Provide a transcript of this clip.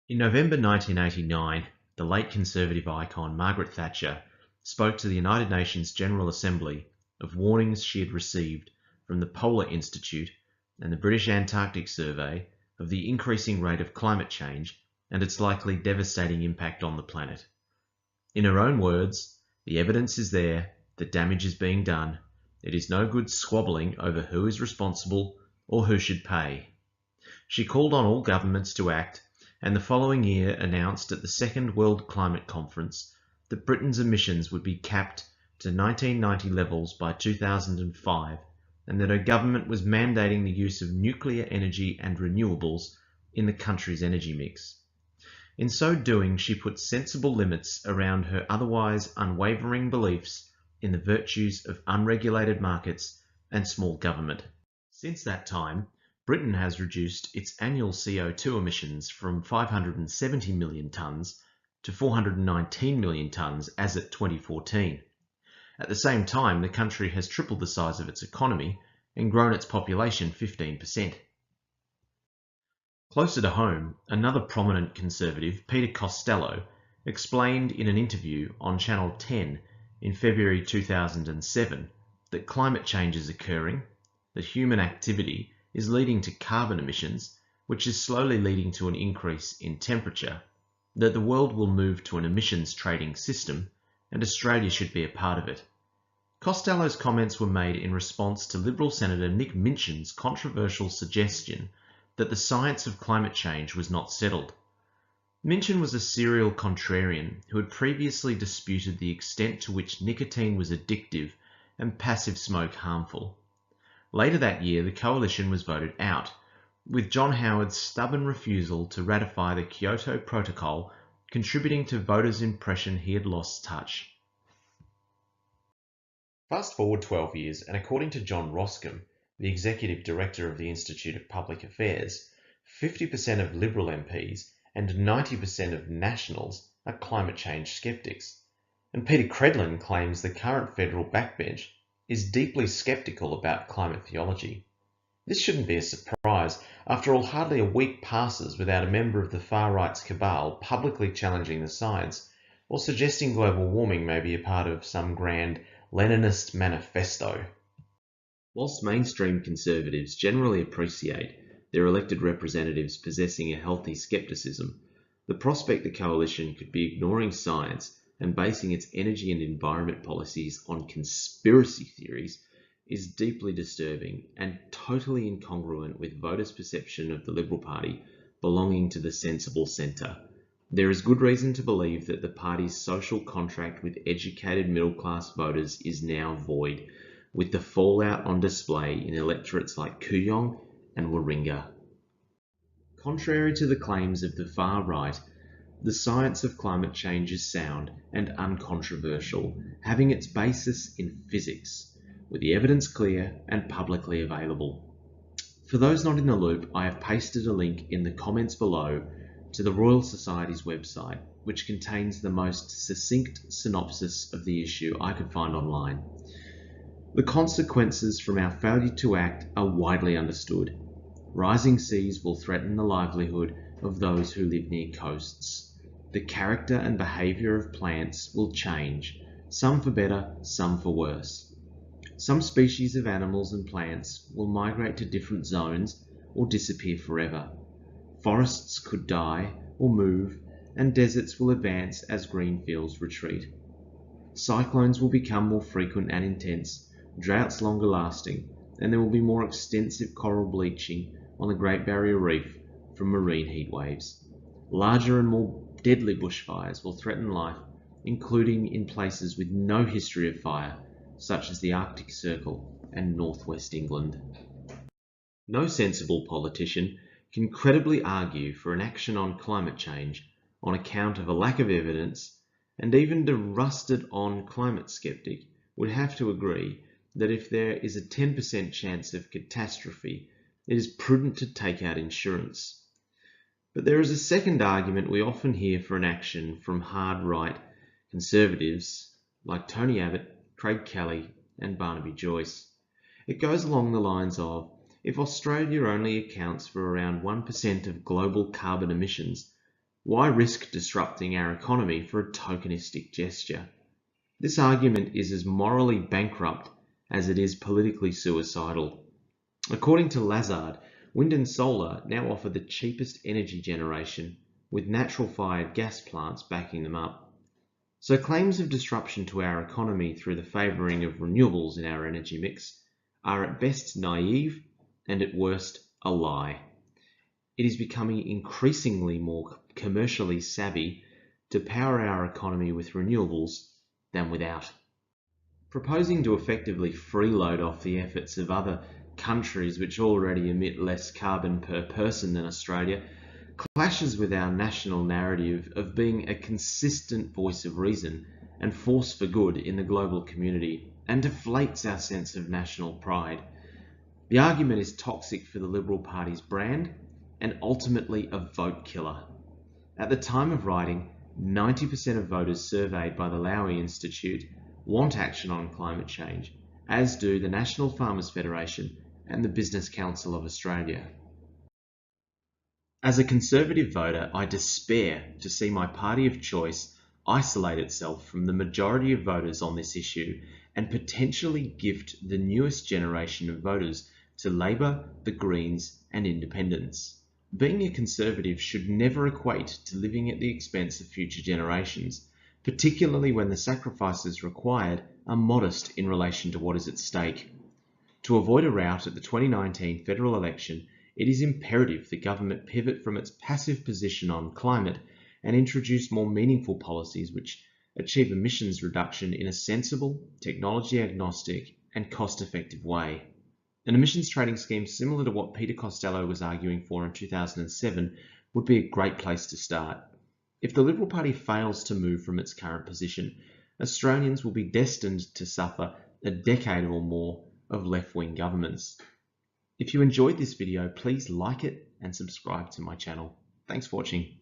In November 1989, the late Conservative icon Margaret Thatcher spoke to the United Nations General Assembly of warnings she had received from the Polar Institute and the British Antarctic Survey of the increasing rate of climate change and its likely devastating impact on the planet. In her own words, "The evidence is there, the damage is being done. It is no good squabbling over who is responsible or who should pay." She called on all governments to act, and the following year announced at the Second World Climate Conference that Britain's emissions would be capped to 1990 levels by 2005, and that her government was mandating the use of nuclear energy and renewables in the country's energy mix. In so doing, she put sensible limits around her otherwise unwavering beliefs in the virtues of unregulated markets and small government. Since that time, Britain has reduced its annual CO2 emissions from 570 million tonnes to 419 million tonnes as at 2014. At the same time, the country has tripled the size of its economy and grown its population 15%. Closer to home, another prominent Conservative, Peter Costello, explained in an interview on Channel 10 in February 2007 that climate change is occurring, that human activity is leading to carbon emissions, which is slowly leading to an increase in temperature, that the world will move to an emissions trading system, and Australia should be a part of it. Costello's comments were made in response to Liberal Senator Nick Minchin's controversial suggestion that the science of climate change was not settled. Minchin was a serial contrarian who had previously disputed the extent to which nicotine was addictive and passive smoke harmful. Later that year, the coalition was voted out, with John Howard's stubborn refusal to ratify the Kyoto Protocol contributing to voters' impression he had lost touch. Fast forward 12 years, and according to John Roscombe, the Executive Director of the Institute of Public Affairs, 50% of Liberal MPs and 90% of Nationals are climate change sceptics. And Peter Credlin claims the current federal backbench is deeply sceptical about climate theology. This shouldn't be a surprise. After all, hardly a week passes without a member of the far-right's cabal publicly challenging the science or suggesting global warming may be a part of some grand Leninist manifesto. Whilst mainstream Conservatives generally appreciate their elected representatives possessing a healthy scepticism, the prospect the coalition could be ignoring science and basing its energy and environment policies on conspiracy theories is deeply disturbing and totally incongruent with voters' perception of the Liberal Party belonging to the sensible centre. There is good reason to believe that the party's social contract with educated middle-class voters is now void, with the fallout on display in electorates like Kooyong and Warringah. Contrary to the claims of the far right, the science of climate change is sound and uncontroversial, having its basis in physics, with the evidence clear and publicly available. For those not in the loop, I have pasted a link in the comments below to the Royal Society's website, which contains the most succinct synopsis of the issue I could find online. The consequences from our failure to act are widely understood. Rising seas will threaten the livelihood of those who live near coasts. The character and behaviour of plants will change, some for better, some for worse. Some species of animals and plants will migrate to different zones or disappear forever. Forests could die or move, and deserts will advance as green fields retreat. Cyclones will become more frequent and intense, droughts longer lasting, and there will be more extensive coral bleaching on the Great Barrier Reef from marine heat waves. Larger and more deadly bushfires will threaten life, including in places with no history of fire, such as the Arctic Circle and northwest England. No sensible politician can credibly argue for an action on climate change on account of a lack of evidence, and even the rusted-on climate skeptic would have to agree that if there is a 10% chance of catastrophe, it is prudent to take out insurance. But there is a second argument we often hear for an action from hard right Conservatives like Tony Abbott, Craig Kelly and Barnaby Joyce. It goes along the lines of, if Australia only accounts for around 1% of global carbon emissions, Why risk disrupting our economy for a tokenistic gesture? This argument is as morally bankrupt as it is politically suicidal. According to Lazard, wind and solar now offer the cheapest energy generation, with natural-fired gas plants backing them up. So claims of disruption to our economy through the favouring of renewables in our energy mix are at best naive and at worst a lie. It is becoming increasingly more commercially savvy to power our economy with renewables than without. Proposing to effectively freeload off the efforts of other countries which already emit less carbon per person than Australia clashes with our national narrative of being a consistent voice of reason and force for good in the global community, and deflates our sense of national pride. The argument is toxic for the Liberal Party's brand and ultimately a vote killer. At the time of writing, 90% of voters surveyed by the Lowy Institute want action on climate change, as do the National Farmers Federation and the Business Council of Australia. As a Conservative voter, I despair to see my party of choice isolate itself from the majority of voters on this issue and potentially gift the newest generation of voters to Labor, the Greens and Independents. Being a Conservative should never equate to living at the expense of future generations, particularly when the sacrifices required are modest in relation to what is at stake. To avoid a rout at the 2019 federal election, it is imperative the government pivot from its passive position on climate and introduce more meaningful policies which achieve emissions reduction in a sensible, technology-agnostic and cost-effective way. An emissions trading scheme similar to what Peter Costello was arguing for in 2007 would be a great place to start. If the Liberal Party fails to move from its current position, Australians will be destined to suffer a decade or more of left-wing governments. If you enjoyed this video, please like it and subscribe to my channel. Thanks for watching.